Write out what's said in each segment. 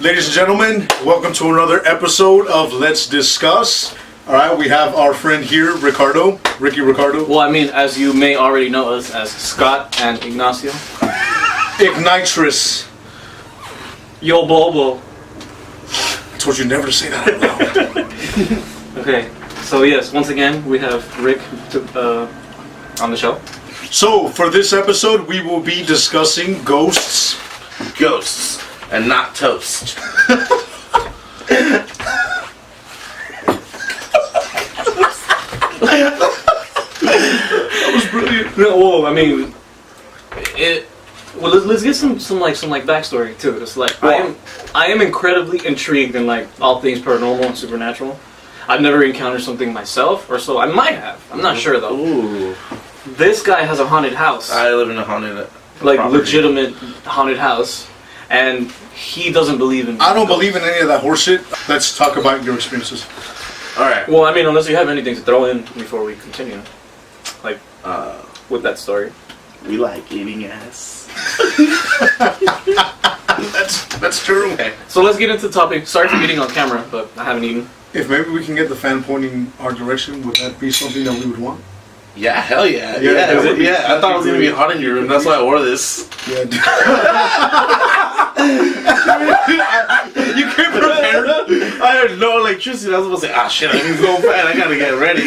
Ladies and gentlemen, welcome to another episode of Let's Discuss. All right, we have our friend here, Ricky Ricardo. Well, I mean, as you may already know us as Scott and Ignacio. Ignitress. Yo, Bobo. I told you never to say that out loud. Okay, so yes, once again, we have Rick on the show. So, for this episode, we will be discussing ghosts. Ghosts and not toast. That was brilliant. No, well, I mean, let's get some backstory too. It's like I am incredibly intrigued in like all things paranormal and supernatural. I've never encountered something myself, or so I might have. I'm not sure though. Ooh. This guy has a haunted house. I live in a haunted property. Legitimate haunted house, and he doesn't believe in. I don't believe in any of that horseshit. Let's talk about your experiences. Alright. Well, I mean, unless you have anything to throw in before we continue, like with that story. We like eating ass. That's true. Okay, so let's get into the topic. Sorry for eating on camera, but I haven't eaten. If maybe we can get the fan pointing our direction, would that be something that we would want? Yeah, hell yeah. Yeah, I thought it was gonna be hot in your room, that's why I wore this. Yeah. You came prepared. I had no electricity. I was supposed to say, shit, I need to go bad. I gotta get ready.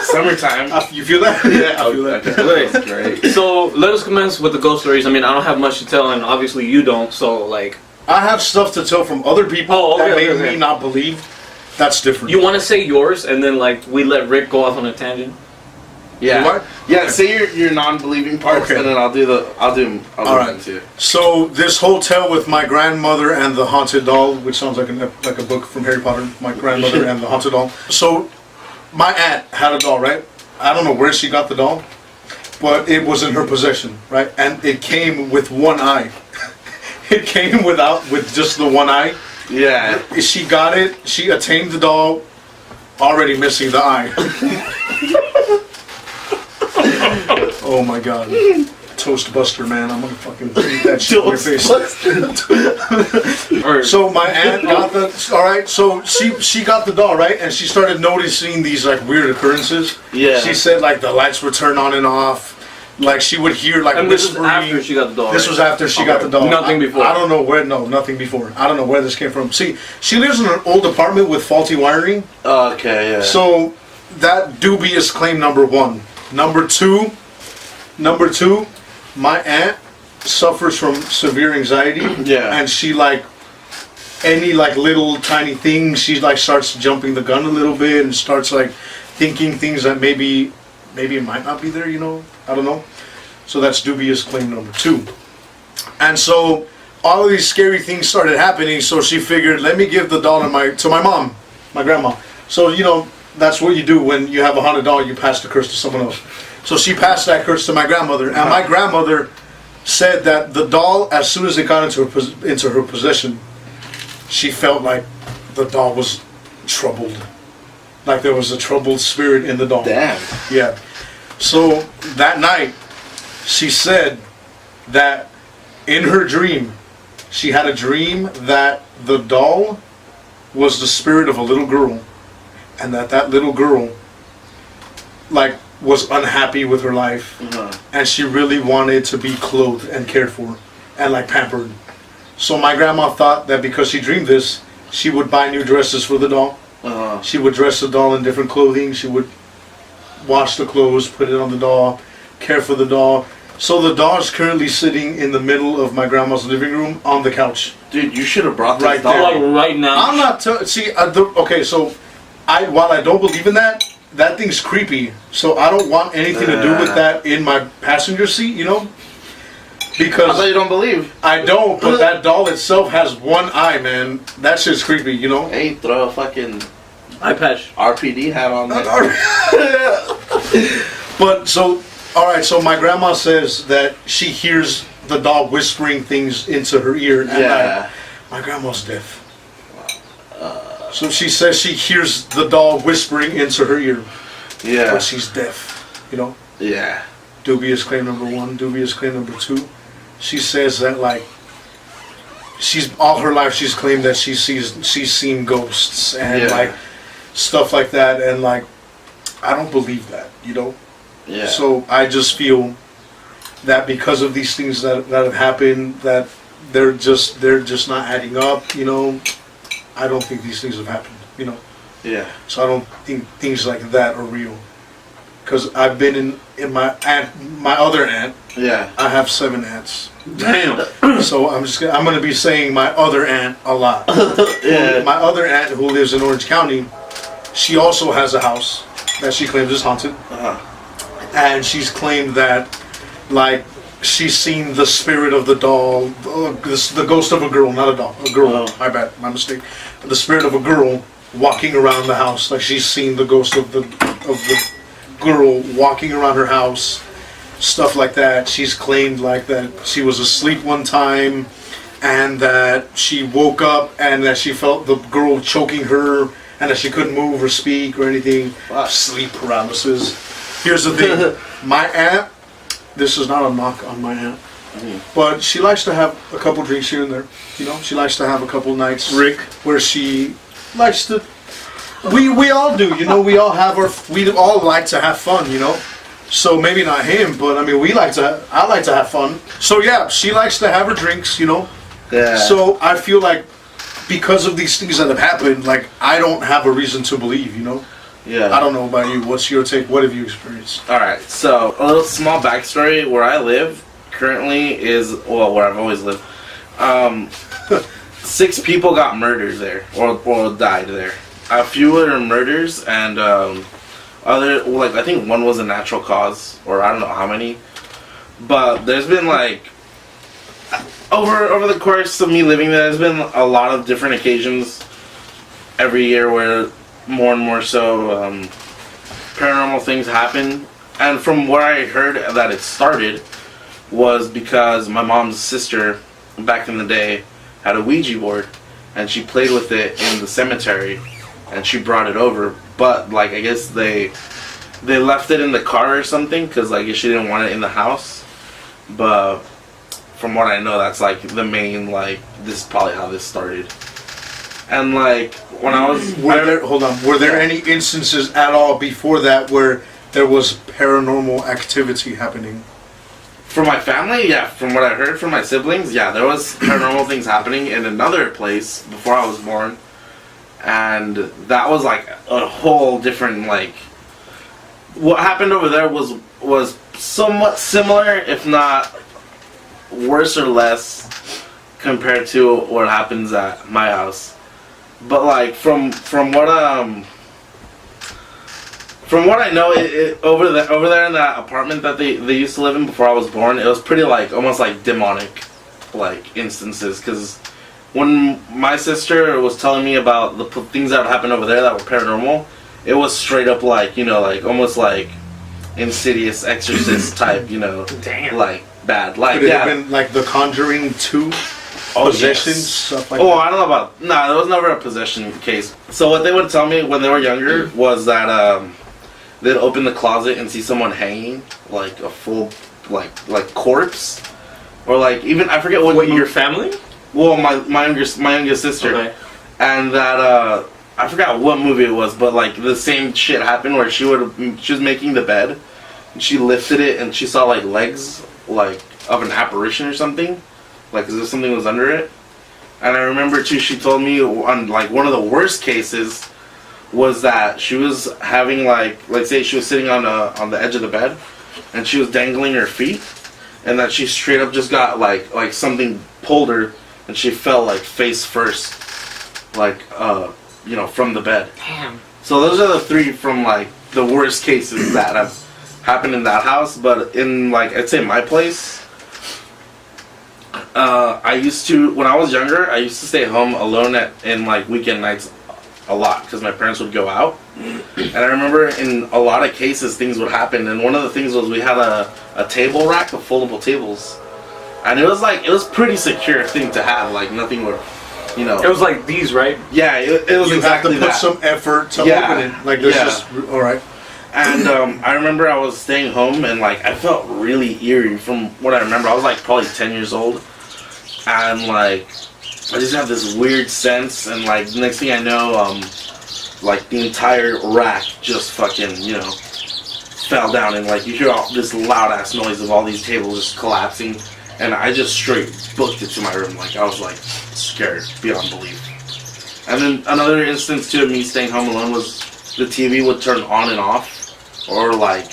Summertime. You feel that? Yeah, I feel that. That's great. So let us commence with the ghost stories. I mean, I don't have much to tell, and obviously you don't. So like, I have stuff to tell from other people that made me not believe. That's different. You want to say yours, and then like we let Rick go off on a tangent. Yeah. What? Yeah. Say your non-believing parts, Okay. and then I'll do All right. them too. So this hotel with my grandmother and the haunted doll, which sounds like a book from Harry Potter. My grandmother and the haunted doll. So my aunt had a doll, right? I don't know where she got the doll, but it was in her possession, right? And it came with one eye. It came with just the one eye. Yeah. She got it. She attained the doll, already missing the eye. Oh my god. Toast Buster, man. I'm gonna fucking eat that shit in your face. So my aunt got the... Alright, so she got the doll, right? And she started noticing these like weird occurrences. Yeah. She said like the lights would turn on and off. Like she would hear like And this was whispering. after she got the doll. This was after she got the doll. Nothing before. I don't know where. No, nothing before. I don't know where this came from. See, she lives in an old apartment with faulty wiring. Okay. Yeah. So that dubious claim number one. Number two, my aunt suffers from severe anxiety. Yeah. And she like any like little tiny thing, she like starts jumping the gun a little bit and starts like thinking things that maybe it might not be there, you know? I don't know. So that's dubious claim number two. And so all of these scary things started happening, so she figured, let me give the doll to my mom, my grandma. So, you know, that's what you do when you have a haunted doll, you pass the curse to someone else. So she passed that curse to my grandmother, and my grandmother said that the doll, as soon as it got into her possession, she felt like the doll was troubled. Like there was a troubled spirit in the doll. Damn. Yeah. So that night, she said that in her dream, she had a dream that the doll was the spirit of a little girl, and that little girl, like, was unhappy with her life, and she really wanted to be clothed and cared for, and like pampered. So my grandma thought that because she dreamed this, she would buy new dresses for the doll. She would dress the doll in different clothing. She would wash the clothes, put it on the doll, care for the doll. So the doll is currently sitting in the middle of my grandma's living room on the couch. Dude, you should have brought this Right doll. there. Like right now. I'm not okay, so while I don't believe in that thing's creepy. So I don't want anything to do with that in my passenger seat, you know? Because I thought you don't believe. I don't, but that doll itself has one eye, man. That shit's creepy, you know? Hey, throw a fucking eye patch. RPD hat on there. But so, alright, so my grandma says that she hears the doll whispering things into her ear at night. My grandma's deaf. So she says she hears the doll whispering into her ear. Yeah. But she's deaf, you know? Yeah. Dubious claim number one. Dubious claim number two. She says that, like, she's all her life she's claimed that she's seen ghosts and like stuff like that, and like I don't believe that, you know. Yeah. So I just feel that because of these things that have happened, that they're just not adding up, you know. I don't think these things have happened, you know. Yeah. So I don't think things like that are real. Because I've been in my other aunt. Yeah. I have 7 aunts. Damn. So I'm gonna be saying my other aunt a lot. Yeah. My other aunt who lives in Orange County, she also has a house that she claims is haunted. And she's claimed that, like, she's seen the spirit of the doll, the ghost of a girl, not a doll, a girl. Oh. My bad, my mistake. The spirit of a girl walking around the house, like she's seen the ghost of the girl walking around her house, stuff like that. She's claimed like that she was asleep one time, and that she woke up and that she felt the girl choking her, and that she couldn't move or speak or anything. Wow. Sleep paralysis. Here's the thing, my aunt. This is not a knock on my aunt, but she likes to have a couple drinks here and there. You know, she likes to have a couple nights. Rick. Where she likes to. We all do, you know. We all like to have fun, you know. So maybe not him, but I mean, I like to have fun. So yeah, she likes to have her drinks, you know. Yeah. So I feel like because of these things that have happened, like I don't have a reason to believe, you know. Yeah. I don't know about you. What's your take? What have you experienced? All right. So a little small backstory. Where I live currently is where I've always lived. 6 people got murdered there, or died there. A few were murders, and I think one was a natural cause, or I don't know how many. But there's been like over the course of me living there, there's been a lot of different occasions every year where more and more so paranormal things happen. And from what I heard that it started was because my mom's sister back in the day had a Ouija board, and she played with it in the cemetery, and she brought it over. But like I guess they left it in the car or something, because like she didn't want it in the house. But from what I know, that's like the main, like, this is probably how this started. And like when I was were there any instances at all before that where there was paranormal activity happening? For my family, yeah. From what I heard from my siblings, yeah, there was paranormal things happening in another place before I was born, and that was like a whole different, like, what happened over there was somewhat similar, if not worse or less, compared to what happens at my house. But like from what I know, it over there in that apartment that they used to live in before I was born, it was pretty like almost like demonic, like instances. Because when my sister was telling me about the things that would happen over there that were paranormal, it was straight up like, you know, like almost like Insidious, Exorcist type, you know. Damn. Like bad, like Could it have been like The Conjuring 2? Possessions, yes. stuff like that. that. I don't know about. Nah, there was never a possession case. So what they would tell me when they were younger was that they'd open the closet and see someone hanging, like a full, like corpse, or like even I forget what. Wait, your family? Well, my youngest sister, Okay. And that I forgot what movie it was, but like the same shit happened where she was making the bed, and she lifted it and she saw like legs, like of an apparition or something. Like as if something was under it. And I remember too, she told me on like one of the worst cases was that she was having like say she was sitting on the edge of the bed and she was dangling her feet, and that she straight up just got like something pulled her and she fell like face first, like you know, from the bed. Damn. So those are the 3 from like the worst cases that have happened in that house. But in like I'd say my place, I used to, when I was younger, I used to stay home alone in like weekend nights a lot because my parents would go out. And I remember in a lot of cases things would happen, and one of the things was we had a table rack of foldable tables, and it was pretty secure thing to have, like nothing would, you know. It was like these, right? Yeah, it was You exactly have to put that. some effort to Yeah. open it. Like there's Yeah. just alright. And I remember I was staying home and like I felt really eerie from what I remember. I was like probably 10 years old. And like I just have this weird sense, and like next thing I know, like the entire rack just fucking, you know, fell down, and like you hear all this loud ass noise of all these tables just collapsing, and I just straight booked it to my room. Like I was like scared beyond belief. And then another instance too of me staying home alone was the TV would turn on and off, or like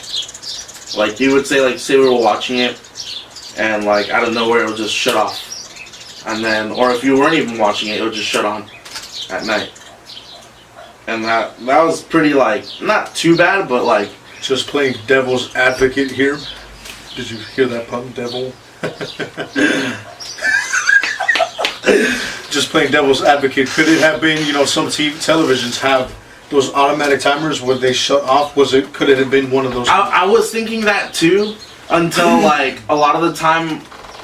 you would say, like say we were watching it, and like out of nowhere it would just shut off. And then, or if you weren't even watching it, it would just shut on at night. And that was pretty, like, not too bad, but like... Just playing devil's advocate here. Did you hear that pun, devil? Just playing devil's advocate. Could it have been, you know, some televisions have those automatic timers where they shut off? Could it have been one of those? I was thinking that too, until like a lot of the time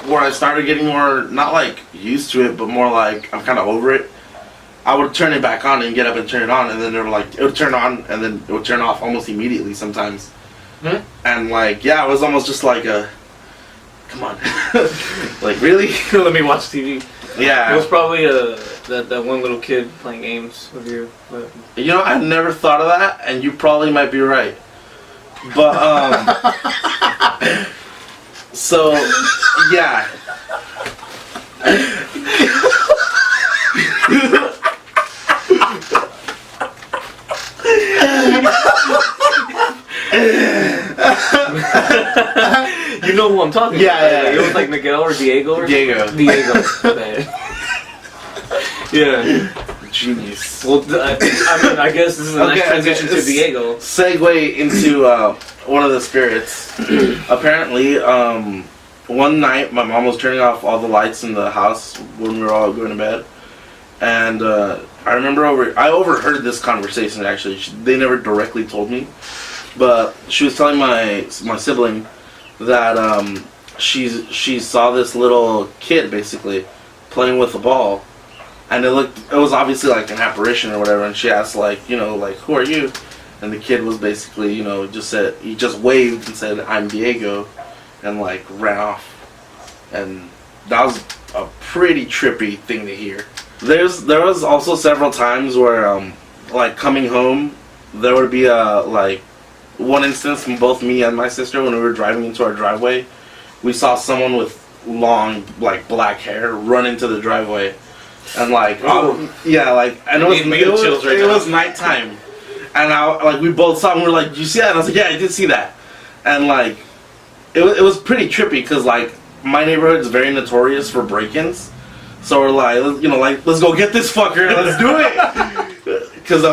where I started getting more, not like used to it, but more like I'm kind of over it. I would turn it back on and get up and turn it on, and then it would turn on and then it would turn off almost immediately sometimes. Hmm? And like, yeah, it was almost just like a, come on, like really? Let me watch TV. Yeah. It was probably that one little kid playing games with you. But... You know, I never thought of that, and you probably might be right. But so yeah. You know who I'm talking Yeah, about? yeah. It was like Miguel or Diego or Diego. Yeah. Genius. Well, I mean, I guess this is a nice transition to Diego. Segue into one of the spirits. Apparently, one night my mom was turning off all the lights in the house when we were all going to bed, and I remember I overheard this conversation. Actually, they never directly told me, but she was telling my sibling that she saw this little kid basically playing with a ball. And it was obviously like an apparition or whatever, and she asked like, you know, like, who are you? And the kid was basically, you know, he just waved and said, I'm Diego, and like ran off. And that was a pretty trippy thing to hear. There was also several times where, like coming home, there would be like one instance from both me and my sister when we were driving into our driveway, we saw someone with long like black hair run into the driveway. And like, yeah, like, and it was nighttime, and we both saw him. We're like, "Did you see that?" And I was like, "Yeah, I did see that." And like, it was pretty trippy because like my neighborhood is very notorious for break-ins, so we're like, you know, like let's go get this fucker, let's do it, because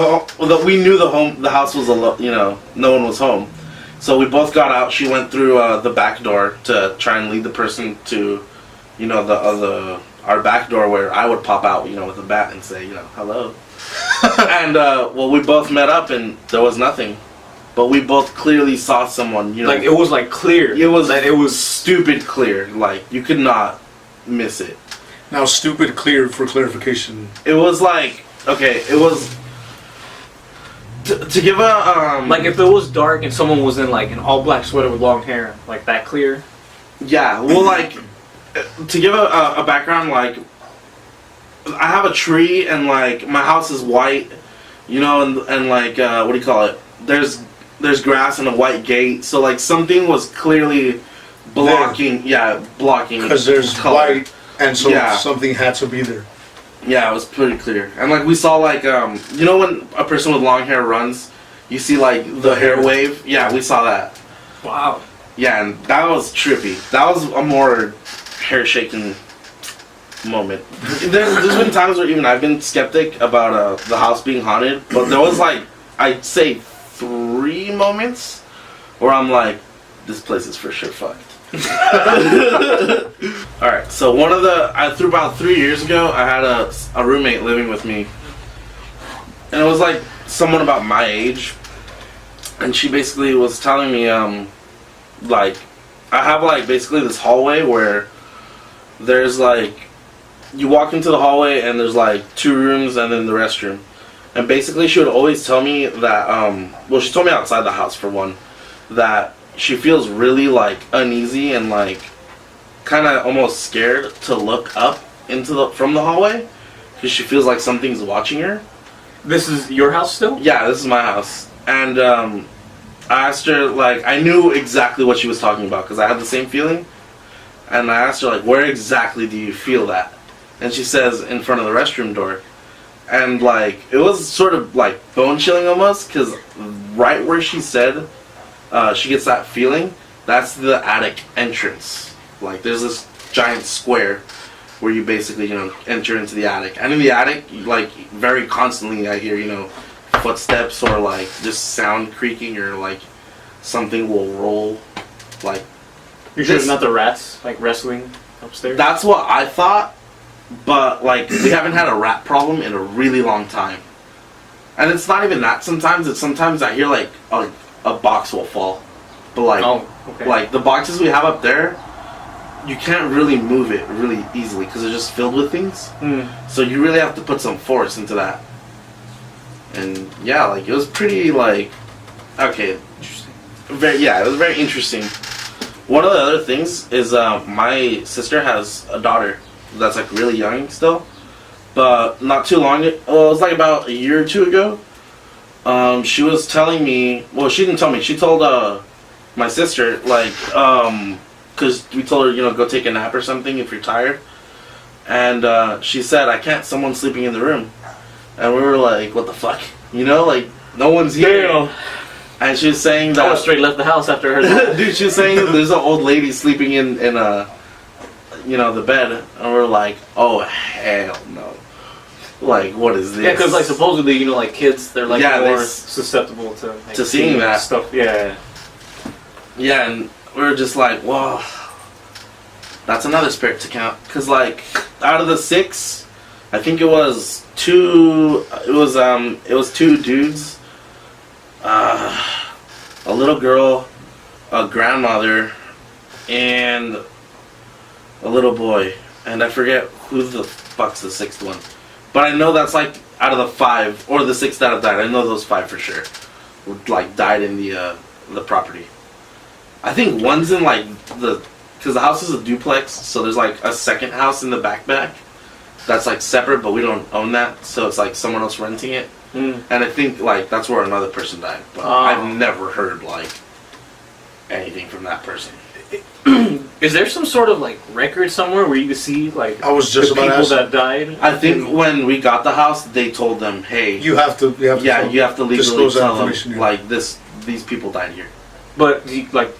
we knew the house was you know, no one was home, so we both got out. She went through the back door to try and lead the person to, you know, our back door where I would pop out, you know, with a bat and say, you know, hello. And, well, we both met up and there was nothing. But we both clearly saw someone, you know. Like, it was, like, clear. It was stupid clear. Like, you could not miss it. Now, stupid clear for clarification. It was like, okay, it was... To give a, Like, if it was dark and someone was in, like, an all-black sweater with long hair, like, that clear? Yeah, well, like... To give a background, like, I have a tree and like my house is white, you know, and like what do you call it? There's grass and a white gate, so like something was clearly blocking. Yeah, blocking. Because there's color. white, and so something had to be there. Yeah, it was pretty clear, and like we saw like you know when a person with long hair runs, you see like the hair wave. Yeah, we saw that. Wow. Yeah, and that was trippy. That was a more hair-shaking moment. There's been times where even I've been skeptic about the house being haunted, but there was like, I'd say 3 moments where I'm like, this place is for sure fucked. Alright, so through about 3 years ago, I had a roommate living with me, and it was like someone about my age, and she basically was telling me, like, I have like basically this hallway where there's like, you walk into the hallway and there's like 2 rooms and then the restroom. And basically she would always tell me that, well, she told me outside the house for one, that she feels really like uneasy and like kind of almost scared to look up from the hallway because she feels like something's watching her. This is your house still? Yeah, this is my house. And I asked her, like, I knew exactly what she was talking about because I had the same feeling. And I asked her, like, where exactly do you feel that? And she says, in front of the restroom door. And, like, it was sort of, like, bone-chilling almost because right where she said she gets that feeling, that's the attic entrance. Like, there's this giant square where you basically, enter into the attic. And in the attic, like, very constantly I hear, footsteps or, like, just sound creaking or, like, something will roll. Like, You're sure it's not the rats, like, wrestling upstairs? that's what I thought, but, like, we haven't had a rat problem in a really long time. And it's not even that sometimes, it's sometimes I hear, like, a box will fall. But, like, okay. like, the boxes we have up there, you can't really move it really easily because they're just filled with things. So you really have to put some force into that. And yeah, like it was pretty like okay, Interesting. it was very interesting. One of the other things is my sister has a daughter that's like really young still, but not too long. Well, it was like about a year or two ago. She was telling me. Well, she didn't tell me. She told my sister like because we told her, go take a nap or something if you're tired. And she said, I can't, someone's sleeping in the room. And we were like, what the fuck? Like, no one's here. Damn. And she was saying that... I was straight left the house after her. Dude, she was saying that there's an old lady sleeping in the bed. And we're like, oh, hell no. Like, what is this? Yeah, because, like, supposedly, like, kids, they're, like, more susceptible to... Like, to seeing that. Stuff. Yeah. Yeah, and we were just like, whoa, that's another spirit to count. Because, like, out of the 6, I think it was 2, it was 2 dudes, a little girl, a grandmother, and a little boy. And I forget who the fuck's the 6th one. But I know that's, like, out of the 5, or the 6 that have died. I know those 5 for sure, like, died in the property. I think one's in like because the house is a duplex, so there's like a second house in the back that's like separate, but we don't own that, so it's like someone else renting it. And I think like that's where another person died, but I've never heard like anything from that person. Is there some sort of like record somewhere where you can see like I was just the about to people ask. that died? I think when we got the house, they told them, "Hey, You have to you have to legally disclose that tell them information, yeah. like these people died here." But like,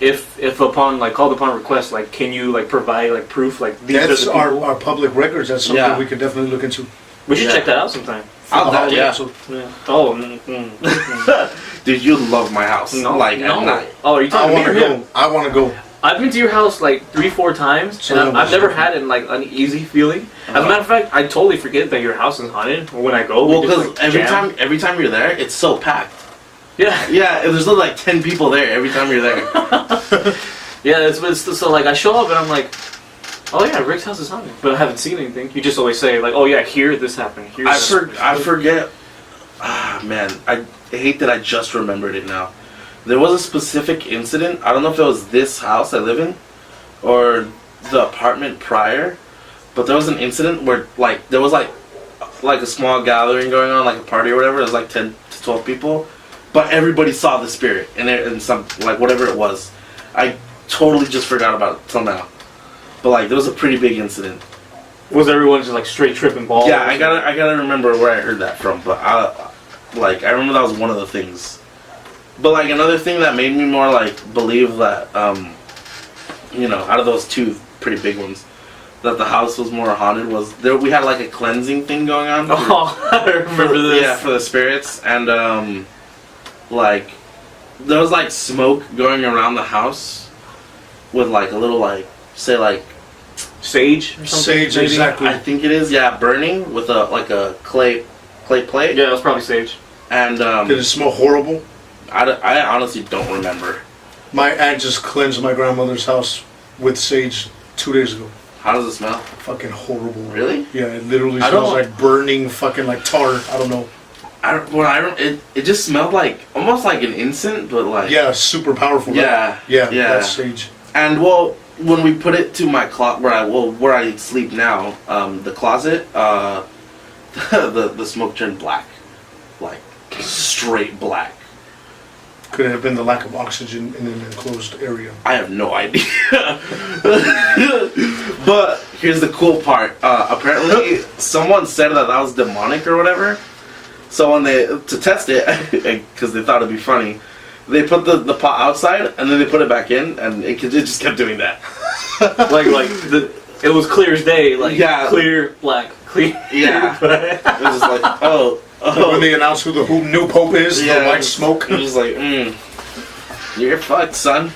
if upon like called upon request, like, can you like provide like proof like these are That's the people? our public records. That's something Yeah. we could definitely look into. We should Yeah. check that out sometime. I'll For the do- yeah. episode. Yeah. Oh. Dude, you love my house. No, Like no. at night. Oh, are you I talking want to to me or him? go. I want to go. I've been to your house like 3-4 times, So and that I've was- never had an like uneasy feeling. As a matter of fact, I totally forget that your house is haunted when I go. Well, we just, because like, jam. every time you're there, it's so packed. Yeah. Yeah, there's like 10 people there every time you're there. Yeah, it's so like I show up and I'm like, oh yeah, Rick's house is haunted, but I haven't seen anything. You just always say like, oh yeah, here this happened. Here I this forget. Ah, man, I hate that I just remembered it now. There was a specific incident. I don't know if it was this house I live in or the apartment prior, but there was an incident where like there was like a small gathering going on, like a party or whatever. It was like 10 to 12 people, but everybody saw the spirit and some like whatever it was. I totally just forgot about it till now. But like there was a pretty big incident. Was everyone just like straight tripping balls? Yeah, I gotta remember where I heard that from, but I remember that was one of the things. But like another thing that made me more like believe that out of those 2 pretty big ones, that the house was more haunted was we had like a cleansing thing going on. Oh, I remember this. Yeah, for the spirits, and like there was like smoke going around the house with like a little like say like Sage or something? Sage, maybe? exactly. I think it is, yeah, burning with a clay plate. Yeah, it was probably Sage. And Did it smell horrible? I honestly don't remember. My aunt just cleansed my grandmother's house with sage 2 days ago. How does it smell? Fucking horrible. Really? Yeah, it literally I smells don't- like burning fucking like tar. I don't know. It just smelled like almost like an incense, but like Yeah, super powerful. Yeah, Yeah, yeah. that's sage. And well, when we put it to my where I sleep now, the closet, the smoke turned black, like straight black. Could it have been the lack of oxygen in an enclosed area? I have no idea. But here's the cool part. Apparently, someone said that was demonic or whatever. So when to test it, because they thought it'd be funny, they put the pot outside and then they put it back in, and it just kept doing that. It was clear as day. Like Yeah. clear black, clear. Yeah. black. It was just like, oh. When they announce who the new pope is, the white smoke. It was like, you're fucked, son.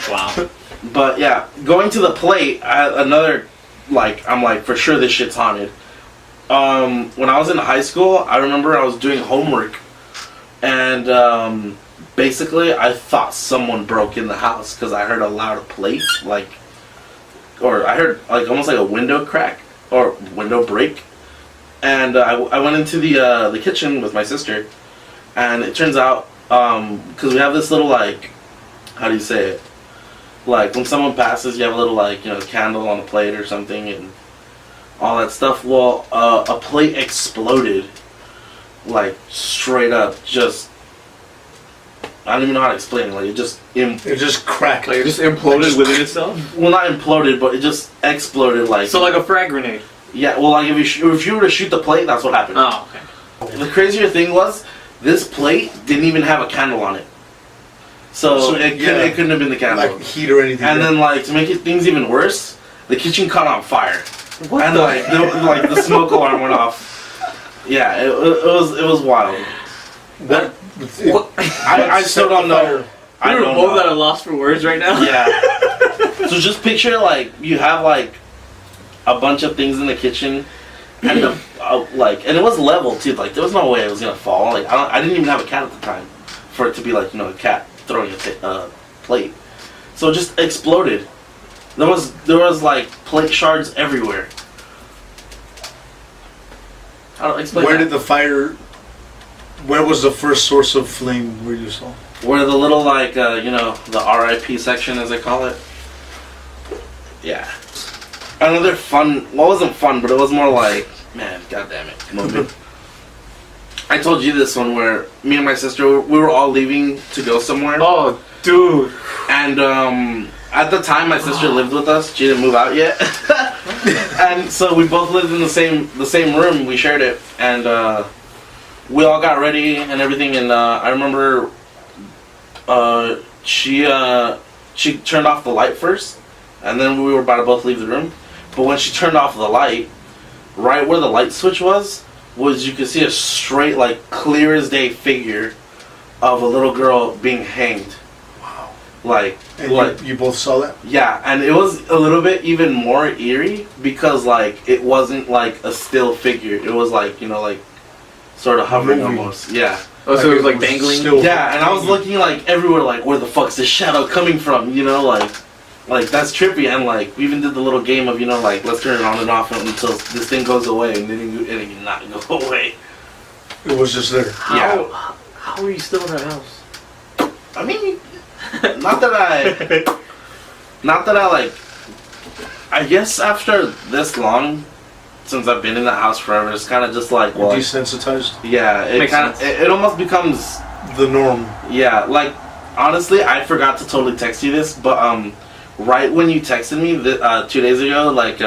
Wow. But yeah, going to the plate, I'm like, for sure this shit's haunted. When I was in high school, I remember I was doing homework, and basically I thought someone broke in the house because I heard a loud plate, or I heard like almost like a window crack or window break. And I went into the kitchen with my sister, and it turns out, because we have this little, like, how do you say it? Like, when someone passes, you have a little, like, candle on a plate or something, and all that stuff. Well, a plate exploded, like, straight up, just, I don't even know how to explain it, like, it just cracked. Like it just imploded within itself. well, not imploded, but it just exploded, like. So like a frag grenade. Yeah, well, like, if you were to shoot the plate, that's what happened. Oh, okay. The crazier thing was, this plate didn't even have a candle on it. So it couldn't have been the candle. Like heat or anything. And then, like, to make things even worse, the kitchen caught on fire. What and, the like, the smoke alarm went off. Yeah, it was wild. What? I still don't know. I We're don't both know. at a loss for words right now. Yeah. So just picture, like, you have, like, a bunch of things in the kitchen, and and it was level too. Like, there was no way it was gonna fall. Like, I didn't even have a cat at the time for it to be like, a cat throwing a plate. So it just exploded. There was like plate shards everywhere. How do I explain Where that? did the fire? Where was the first source of flame where you saw? Where the little, like, the RIP section, as they call it. Yeah. Another fun, well, it wasn't fun, but it was more like, man, goddamn it, moment. I told you this one where me and my sister, we were all leaving to go somewhere. Oh, dude. And at the time, my sister lived with us. She didn't move out yet. And so we both lived in the same room. We shared it, and we all got ready and everything. And I remember she turned off the light first, and then we were about to both leave the room. But when she turned off the light, right where the light switch was you could see a straight, like, clear as day figure of a little girl being hanged. Wow. And you both saw that? Yeah, and it was a little bit even more eerie because, like, it wasn't like a still figure. It was like, like, sort of hovering Moving. almost. Yeah. Oh, so it was like dangling. Still Yeah, and I was looking, like, everywhere, like, where the fuck's this shadow coming from? Like, that's trippy. And, like, we even did the little game of, like, let's turn it on and off until this thing goes away, and then it did not go away. It was just there. Yeah. How are you still in that house? I mean, not that I like, I guess after this long, since I've been in the house forever, it's kind of just like, well, Desensitized. yeah, Makes sense. it almost becomes, The norm. yeah, like, honestly, I forgot to totally text you this, but, right when you texted me 2 days ago, like,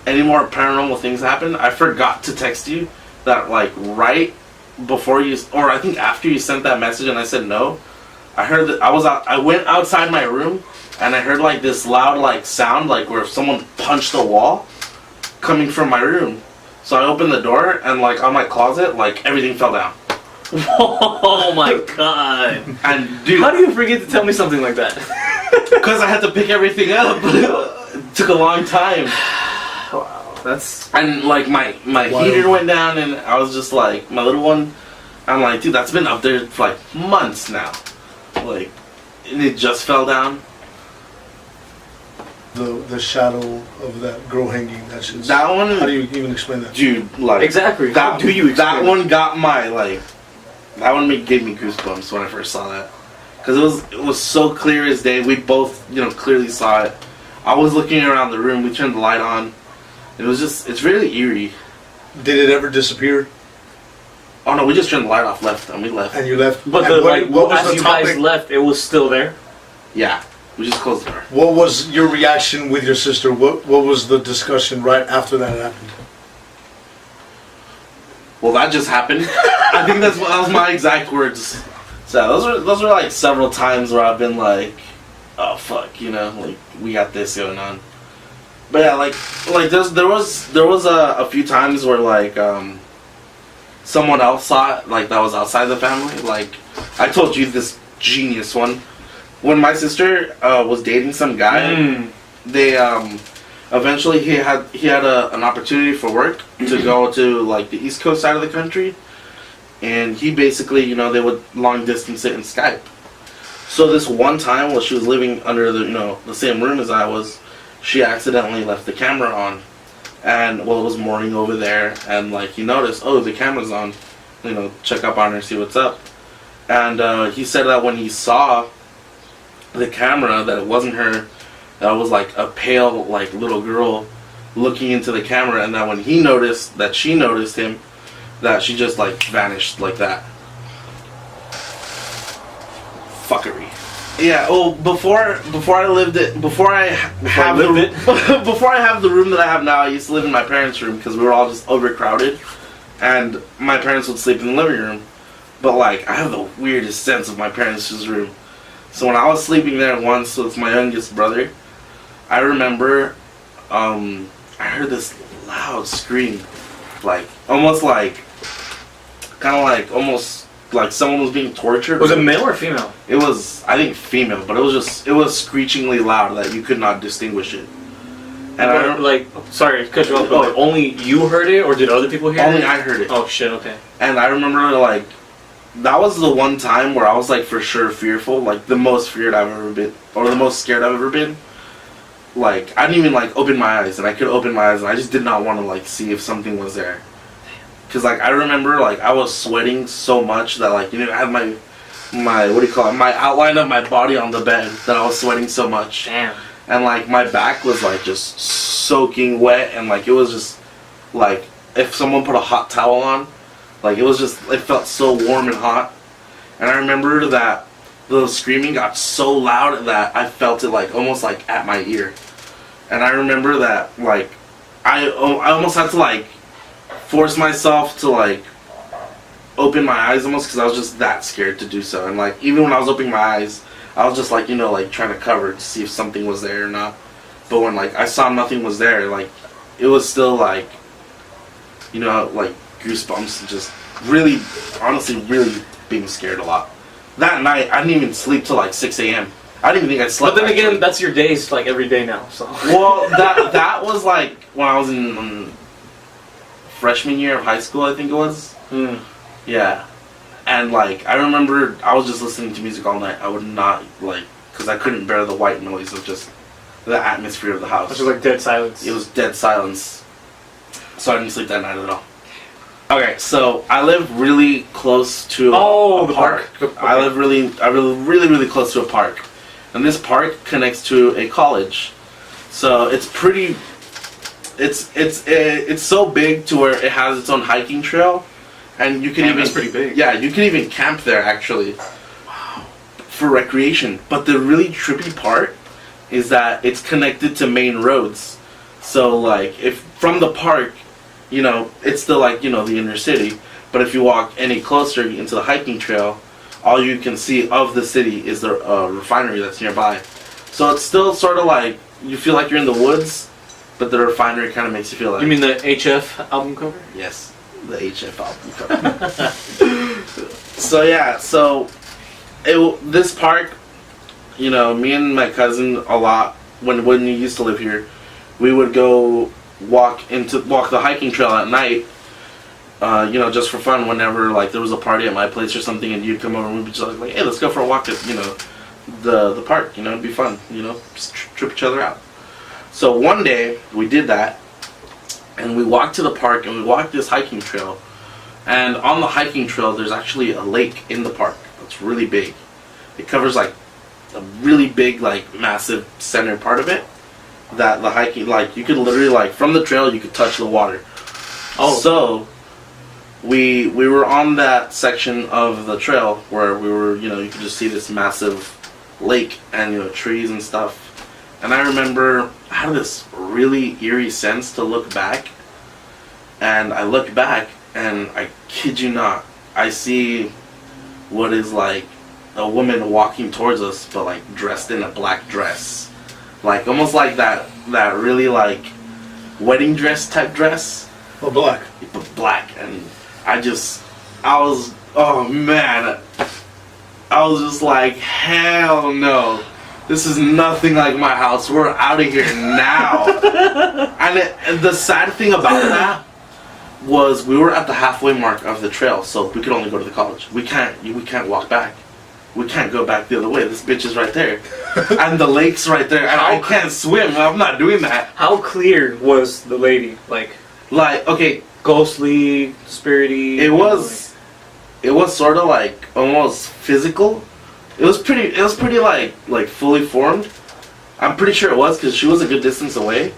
any more paranormal things happen, I forgot to text you that, like, right before you, or I think after you sent that message and I said no, I heard that I went outside my room and I heard, like, this loud, like, sound, like, where someone punched a wall coming from my room. So I opened the door and, like, on my closet, like, everything fell down. Oh my god. And dude, How do you forget to tell me something like that? because I had to pick everything up. It took a long time. Wow, that's... And, like, my Wild. heater went down, and I was just like, my little one, I'm like, dude, that's been up there for, like, months now. Like, and it just fell down. The shadow of that girl hanging. That's just. That one, How do you even explain that? dude, like, Exactly. How That, do you that explain one got my, like, that one gave me goosebumps when I first saw that. Because it was so clear as day. We both, clearly saw it. I was looking around the room. We turned the light on. It was just, it's really eerie. Did it ever disappear? Oh no, we just turned the light off, left, and we left. And you left. But and the, like, what was as the you topic? guys left, it was still there. Yeah, we just closed the door. What was your reaction with your sister? What was the discussion right after that happened? Well, that just happened. I think that was my exact words. So those were like several times where I've been like, oh fuck, you know, like we got this going on. But yeah, like there was a few times where like someone else saw it, like that was outside the family. Like I told you this genius one. When my sister was dating some guy, they eventually he had an opportunity for work to go to like the East Coast side of the country, and he basically, you know, they would long distance it in Skype. So this one time while she was living under the same room as I was, she accidentally left the camera on, and well, it was morning over there, and like he noticed, oh, the camera's on, you know, check up on her, see what's up, and he said that when he saw the camera, that it wasn't her, that was like a pale like little girl looking into the camera, and that when he noticed that she noticed him, that she just like vanished like that. Fuckery. Yeah. Well, before I lived it, before I have the room that I have now, I used to live in my parents' room because we were all just overcrowded, and my parents would sleep in the living room. But like, I have the weirdest sense of my parents' room. So when I was sleeping there once with my youngest brother, I remember I heard this loud scream, like almost like, kind of like almost like someone was being tortured. Was it male or female? It was, I think, female, but it was screechingly loud that you could not distinguish it. And Like, sorry to cut you off, but like, only you heard it, or did other people hear it? only I heard it. Oh shit, okay. And I remember like, that was the one time where I was like for sure fearful, like the most feared I've ever been, or the most scared I've ever been. Like, I didn't even like open my eyes, and I could open my eyes, and I just did not want to like see if something was there. Cause like I remember like I was sweating so much that like, you know, I had my what do you call it, my outline of my body on the bed, that I was sweating so much. Damn. And like my back was like just soaking wet, and like it was just like if someone put a hot towel on, like it felt so warm and hot. And I remember that the screaming got so loud that I felt it like almost like at my ear. And I remember that like I almost had to like force myself to like open my eyes almost, because I was just that scared to do so. And like even when I was opening my eyes, I was just like, you know, like trying to cover to see if something was there or not. But when like I saw nothing was there, like it was still like, you know, like goosebumps, and just really, honestly, really being scared a lot. That night I didn't even sleep till like 6 a.m. I didn't even think I slept. But then actually. again, that's your days like every day now. So. Well, that was like when I was in freshman year of high school, I think it was. Yeah. And like I remember I was just listening to music all night. I would not like, because I couldn't bear the white noise of just the atmosphere of the house. Which was like dead silence. It was dead silence. So I didn't sleep that night at all. Okay, so I live really close to a park. I live really close to a park, and this park connects to a college. So it's pretty. It's so big to where it has its own hiking trail, and you can even. That's pretty big. Yeah, you can even camp there actually. Wow. For recreation, but the really trippy part is that it's connected to main roads. So like, if from the park, you know, it's still like, you know, the inner city. But if you walk any closer into the hiking trail, all you can see of the city is the refinery that's nearby. So it's still sort of like, you feel like you're in the woods, but the refinery kind of makes you feel like... You mean the HF album cover? Yes, the HF album cover. So yeah, this park, you know, me and my cousin a lot, when we used to live here, we would go walk the hiking trail at night, you know, just for fun. Whenever like there was a party at my place or something, and you'd come over, and we'd be just like, hey, let's go for a walk at, you know, the park. You know, it'd be fun. You know, just trip each other out. So one day we did that, and we walked to the park, and we walked this hiking trail. And on the hiking trail, there's actually a lake in the park that's really big. It covers like a really big, like massive center part of it. that the hiking, like, you could literally, like, from the trail, you could touch the water. Oh. So, we were on that section of the trail where we were, you know, you could just see this massive lake and, you know, trees and stuff. And I remember I had this really eerie sense to look back. And I looked back, and I kid you not, I see what is like a woman walking towards us, but like dressed in a black dress. Like almost like that really like wedding dress type dress. Oh, black. But black. And I was, oh man. I was just like, hell no. This is nothing like my house. We're out of here now. And the sad thing about that was we were at the halfway mark of the trail, so we could only go to the college. We can't walk back. We can't go back the other way. This bitch is right there. And the lake's right there. And I can't swim. I'm not doing that. How clear was the lady? Like, Okay, ghostly, spirity? it was sort of like almost physical. It was pretty like fully formed. I'm pretty sure it was because she was a good distance away.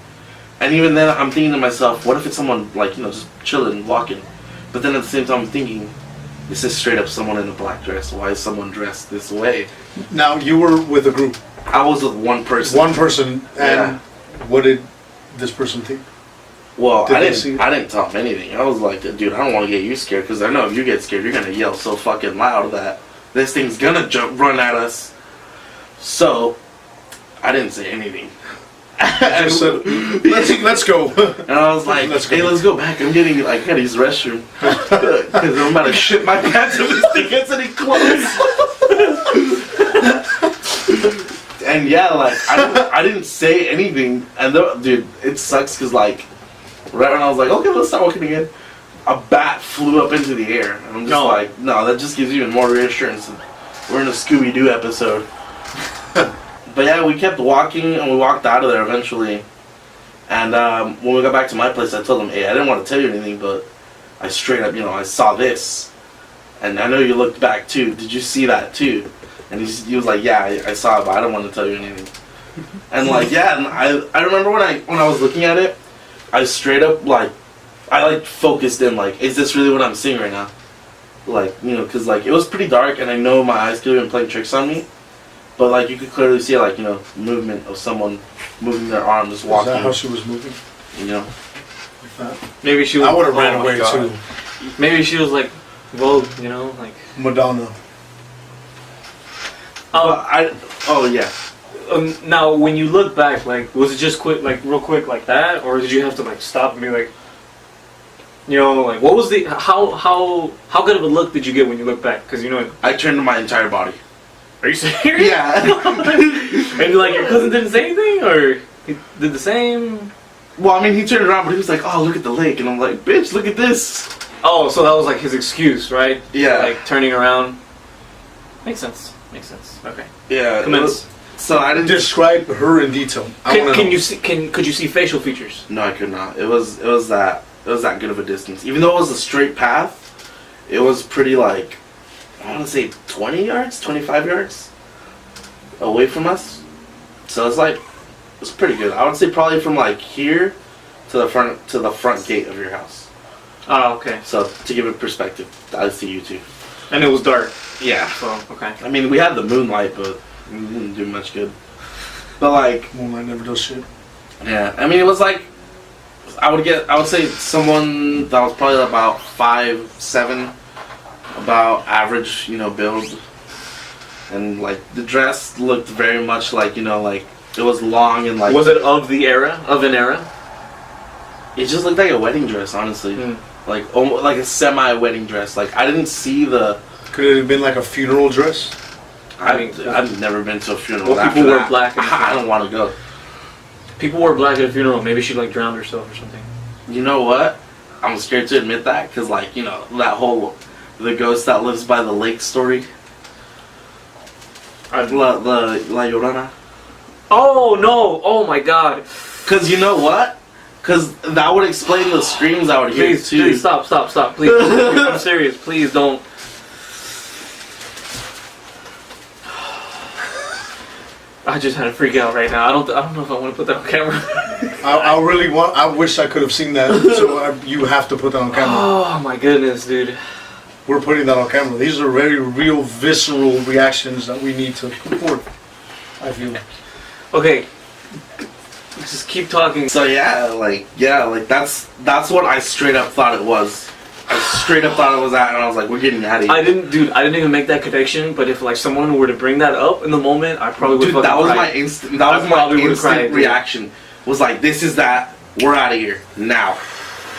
And even then, I'm thinking to myself, what if it's someone, like, you know, just chilling, walking? But then at the same time, I'm thinking, this is straight up someone in a black dress. Why is someone dressed this way? Now, you were with a group. I was with one person. One person, and Yeah. what did this person think? Well, Did I they see it? didn't tell him anything. I was like, dude, I don't want to get you scared, because I know if you get scared, you're going to yell so fucking loud that this thing's going to run at us. So, I didn't say anything. I just said, let's go. And I was like, Let's go. hey, let's go back. I'm getting, like, gotta use the restroom. Because I'm about to shit my pants if this thing gets any close. And yeah, like, I didn't say anything. And dude, it sucks because, like, right when I was like, okay, let's start walking again, a bat flew up into the air. And I'm just like, no, that just gives you even more reassurance. We're in a Scooby-Doo episode. But yeah, we kept walking, and we walked out of there eventually. And when we got back to my place, I told him, hey, I didn't want to tell you anything, but I straight up, you know, I saw this. And I know you looked back, too. Did you see that, too? And he was like, yeah, I saw it, but I don't want to tell you anything. And, like, yeah, and I remember when I was looking at it, I straight up, like, I, like, focused in, like, is this really what I'm seeing right now? Like, you know, because, like, it was pretty dark, and I know my eyes could have been playing tricks on me. But, like, you could clearly see, like, you know, movement of someone moving their arm, just walking. Is that how she was moving? You know? Like that? Maybe she was... I would have ran oh my away, God. too. Maybe she was like, Vogue, you know? Like... Madonna. Oh, yeah. Now, when you look back, like, was it just quick, like, real quick like that? Or did you have to, like, stop and be like... You know, like, what was the... How good of a look did you get when you look back? Because, you know... I turned to my entire body. Are you serious? Yeah. And, like, your cousin didn't say anything? Or he did the same? Well, I mean, he turned around, but he was like, oh, look at the lake. And I'm like, bitch, look at this. Oh, so that was, like, his excuse, right? Yeah. Like, turning around. Makes sense. Makes sense. Okay. Yeah. Commence. So I didn't... Describe her in detail. Can you see? Could you see facial features? No, I could not. It was that good of a distance. Even though it was a straight path, it was pretty, like, I want to say 20 yards, 25 yards away from us. So it's like, it's pretty good. I would say probably from like here to the front gate of your house. Oh, okay. So to give it perspective, I see you too. And it was dark. Yeah. So okay. I mean, we had the moonlight, but it didn't do much good. But like, Moonlight never does shit. yeah. I mean, it was like, I would say someone that was probably about 5'7", about average, you know, build. And like the dress looked very much like, you know, like it was long and like. Was it of an era? It just looked like a wedding dress, honestly. Like almost like a semi-wedding dress. Like I didn't see the. Could it have been like a funeral dress? I've never been to a funeral. Well, people wear black. I don't want to go. People wore black at a funeral. Maybe she like drowned herself or something. You know what? I'm scared to admit that because, like, you know, that whole the ghost that lives by the lake story. La Llorona. Oh no! Oh my God! Because you know what? Because that would explain the screams I would hear Please, too. please stop! Please, I'm serious. Please don't. I just had a freak out right now. I don't know if I want to put that on camera. I wish I could have seen that. So you have to put that on camera. Oh my goodness, dude. We're putting that on camera. These are very real, visceral reactions that we need to report. I feel. Okay. Just keep talking. So like that's what I straight up thought it was. I straight up thought it was that, and I was like, we're getting out of here. I didn't even make that connection. But if like someone were to bring that up in the moment, I probably would. Dude, that was cried. my instant. That was my instant reaction. Was like, this is that. We're out of here now.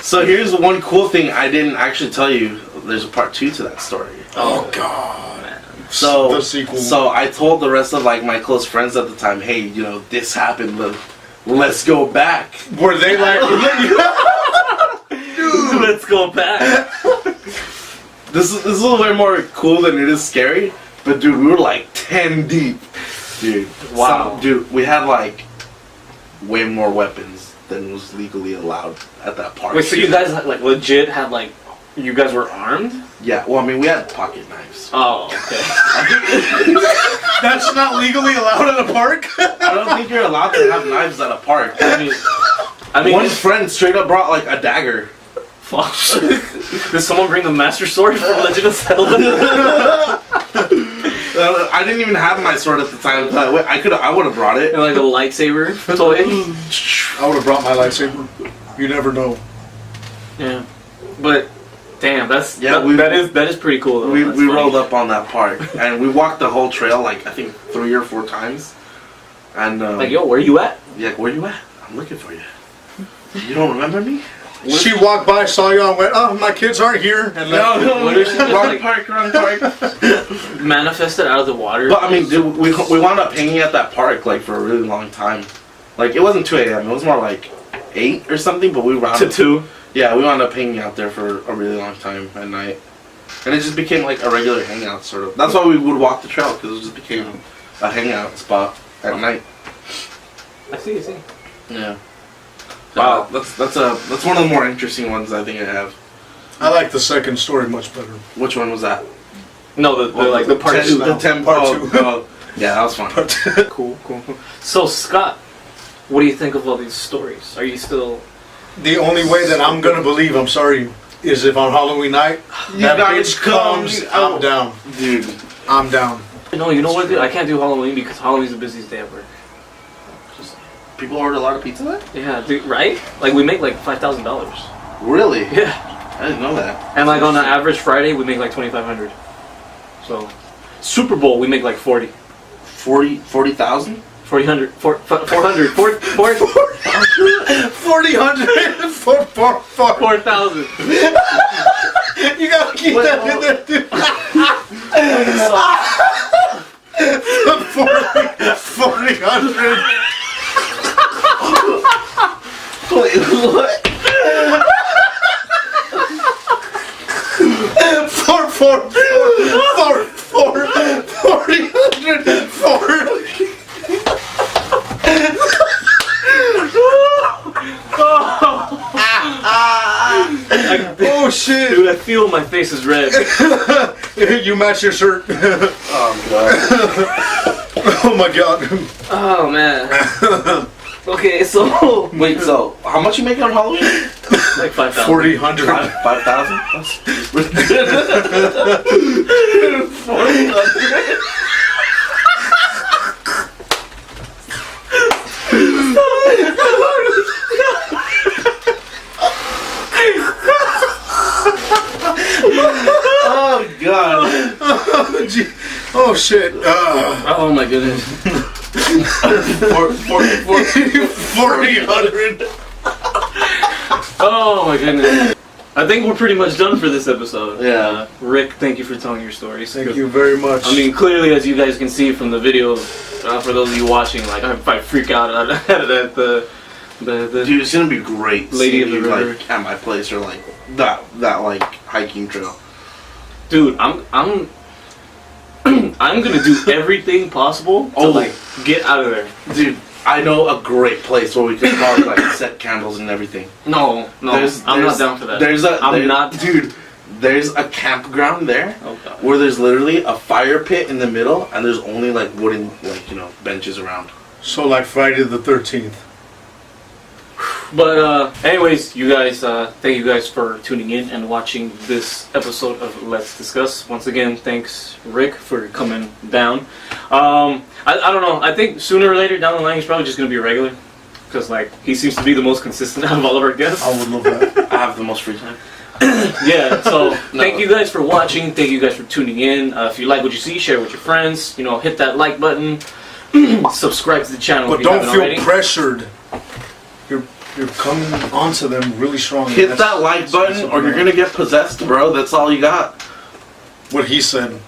So here's one cool thing I didn't actually tell you. There's a part 2 to that story. Oh God. Man. So the sequel. So I told the rest of like my close friends at the time, hey, you know, this happened. Let's go back. Were they like? Dude, let's go back. This is way more cool than it is scary. But dude, we were like 10 deep. Dude. Wow. Dude, we had like way more weapons than was legally allowed at that park. Wait, so you guys like legit had like, you guys were armed? Yeah, well, I mean, we had pocket knives. Oh, okay. That's not legally allowed at a park. I don't think you're allowed to have knives at a park. I mean, one friend straight up brought like a dagger. fuck. Did someone bring the Master Sword from Legend of Zelda? I didn't even have my sword at the time. But I would have brought it. And like a lightsaber toy? I would have brought my lightsaber. You never know. Yeah. But damn, that is pretty cool though. We That's rolled funny. up on that park and we walked the whole trail like I think 3 or 4 times. And Like, yo, where you at? yeah, where you at? I'm looking for you. You don't remember me? She walked by, saw you, and went, "Oh, my kids aren't here," and left. What if she just, wrong like- park, wrong park. Manifested out of the water. But I mean, dude, we wound up hanging at that park like for a really long time. Like it wasn't 2 a.m. It was more like 8 or something. But we wound to up, 2. yeah, we wound up hanging out there for a really long time at night, and it just became like a regular hangout sort of. That's why we would walk the trail because it just became a hangout spot at night. I see. Yeah. Wow. That's one of the more interesting ones I think I have. I like the second story much better. Which one was that? No, the part 2. The 10 Part oh, 2. oh, yeah, that was fun. Cool. So Scott, what do you think of all these stories? Are you still? The only way that I'm gonna believe, I'm sorry, is if on Halloween night that guys bitch comes, come. I'm down. Dude. I'm down. No, you know what, dude? I can't do Halloween because Halloween's the busiest day ever. People order a lot of pizza there? Yeah, dude, right? Like we make like $5,000. Really? Yeah. I didn't know that. And like on an average Friday, we make like 2,500. So, Super Bowl, we make like 40. 40,000? 400, 400, 400, 4,000. You gotta keep Wait, that in there, dude. 4,000. Wait, what? 4,000. Oh shit! Dude, I feel my face is red. You match your shirt. Oh god. Oh my god. Oh man. Okay, so Wait, so how much you making on Halloween? like 5,000. 4,000. 5,000? Oh god. Oh, gee. Oh shit. Oh my goodness. 4,000. Oh my goodness. I think we're pretty much done for this episode. Yeah. Rick, thank you for telling your stories. Thank you very much. I mean, clearly, as you guys can see from the video, for those of you watching, like I freak out at the Dude, it's gonna be great. Lady of seeing the you, River. like at my place or like that like hiking trail. Dude, I'm I'm gonna do everything possible to like get out of there. Dude, I know a great place where we could probably like set candles and everything. No, I'm not down for that. Dude, there's a campground there Oh god. where there's literally a fire pit in the middle, and there's only like wooden, like, you know, benches around. So like Friday the 13th. But anyways, you guys, thank you guys for tuning in and watching this episode of Let's Discuss. Once again, thanks Rick for coming down. I don't know. I think sooner or later down the line he's probably just gonna be a regular, because like he seems to be the most consistent out of all of our guests. I would love that. I have the most free time. Yeah, so thank you guys for watching. Thank you guys for tuning in. If you like what you see, share with your friends. You know, hit that like button. Subscribe to the channel But if you don't haven't feel already. pressured. You're coming onto them really strong. Hit that like button, or you're gonna get possessed, bro. That's all you got. What he said.